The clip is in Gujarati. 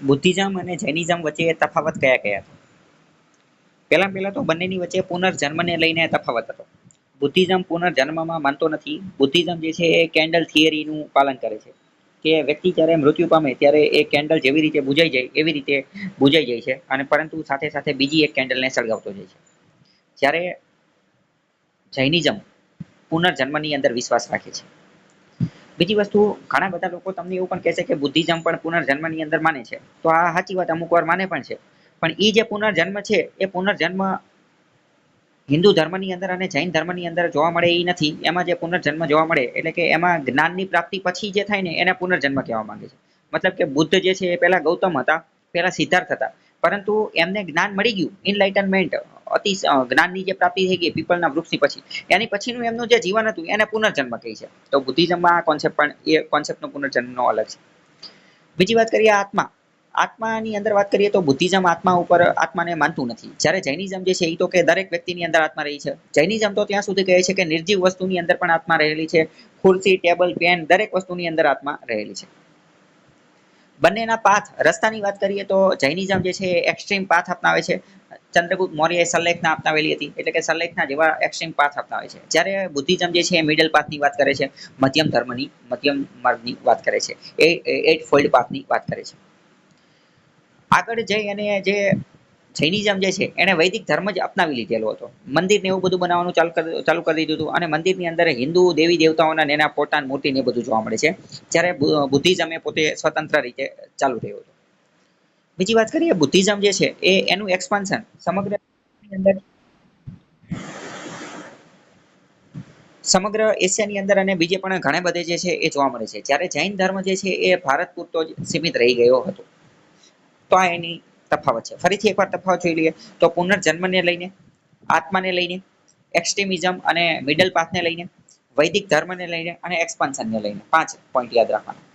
બુદ્ધિઝમ અને જૈનિઝમ વચ્ચે તફાવત કયા કયા છે? પહેલા તો બંનેની વચ્ચે પુનર્જન્મને લઈને તફાવત હતો. બુદ્ધિઝમ પુનર્જન્મમાં માનતો નથી. બુદ્ધિઝમ જે છે એ કેન્ડલ થિયરીનું પાલન કરે છે કે વ્યક્તિ જ્યારે મૃત્યુ પામે ત્યારે એ કેન્ડલ જેવી રીતે બુજાઈ જાય એવી રીતે બુજાઈ જાય છે અને પરંતુ સાથે સાથે બીજી એક કેન્ડલને સળગાવતો જાય છે. જ્યારે જૈનિઝમ પુનર્જન્મની અંદર વિશ્વાસ રાખે છે. બીજી વસ્તુ, ઘણા બધા લોકો તમને એવું પણ કહેશે કે બુદ્ધિઝમ પણ પુનર્જન્મની અંદર માને છે. તો આ સાચી વાત, અમુક વાર માને પણ છે. પણ એ જે પુનર્જન્મ છે એ પુનર્જન્મ હિન્દુ ધર્મની અંદર અને જૈન ધર્મની અંદર જોવા મળે એ નથી. એમાં જે પુનર્જન્મ જોવા મળે એટલે કે એમાં જ્ઞાનની પ્રાપ્તિ પછી જે થાય ને એને પુનર્જન્મ કહેવા માંગે છે. મતલબ કે બુદ્ધ જે છે એ પહેલા ગૌતમ હતા, પહેલા સિદ્ધાર્થ હતા, પરંતુ એમને જ્ઞાન મળી ગયું, ઇનલાઇટનમેન્ટ, અતિ જ્ઞાનની જે પ્રાપ્તિ થઈ ગઈ પીપળના વૃક્ષની પછી, એની પછીનું એમનું જે જીવન હતું એને પુનર્જન્મ કહે છે. તો બુદ્ધિઝમમાં આ કોન્સેપ્ટ પણ એ કોન્સેપ્ટનો પુનર્જન્મનો અલગ છે. બીજી વાત કરીએ આત્મા. આત્માની અંદર વાત કરીએ તો બુદ્ધિઝમ આત્મા ઉપર આત્માને માનતું નથી. જ્યારે જૈનિઝમ જે છે એ તો કે દરેક વ્યક્તિની અંદર આત્મા રહી છે. જૈનિઝમ તો ત્યાં સુધી કહે છે કે નિર્જીવ વસ્તુની અંદર પણ આત્મા રહેલી છે. ખુરશી, ટેબલ, પેન દરેક વસ્તુની અંદર આત્મા રહેલી છે. બંનેના પાથ, રસ્તાની વાત કરીએ તો જૈનિઝમ જે છે એક્સ્ટ્રીમ પાથ અપનાવે છે. ચંદ્રગુપ્ત મૌર્યએ સલ્લેખના અપનાવેલી હતી, એટલે કે સલ્લેખના જેવા એક્સ્ટ્રીમ પાથ અપનાવે છે. જ્યારે બુદ્ધિઝમ જે છે એ મિડલ પાથની વાત કરે છે, મધ્યમ ધર્મની, મધ્યમ માર્ગની વાત કરે છે. એ એટ ફોલ્ડ પાથની વાત કરે છે. આગળ જઈ અને જે જૈનિઝમ જે છે એને વૈદિક ધર્મ જ અપનાવી લીધેલો હતો. મંદિરને એવું બધું બનાવવાનું ચાલુ કરી દીધું હતું અને મંદિરની અંદર હિન્દુ દેવી દેવતાઓના એના પોતાની મૂર્તિને એ બધું જોવા મળે છે. જ્યારે બુદ્ધિઝમ એ પોતે સ્વતંત્ર રીતે ચાલુ થયું હતું. બીજી વાત કરીએ, બુદ્ધિઝમ જે છે એ એનું એક્સપાન્શન સમગ્ર એશિયાની અંદર અને બીજે પણ ઘણા બધે જે છે એ જોવા મળે છે. જ્યારે જૈન ધર્મ જે છે એ ભારત પૂરતો જ સીમિત રહી ગયો હતો. તો આ એની તફાવત છે. ફરીથી એકવાર તફાવત જોઈ લઈએ તો પુનર્જન્મને લઈને, આત્માને લઈને, એક્સ્ટ્રીમિઝમ અને મિડલ પાથને લઈને, વૈદિક ધર્મને લઈને અને એક્સપાન્શનને લઈને 5 પોઈન્ટ યાદ રાખવાના.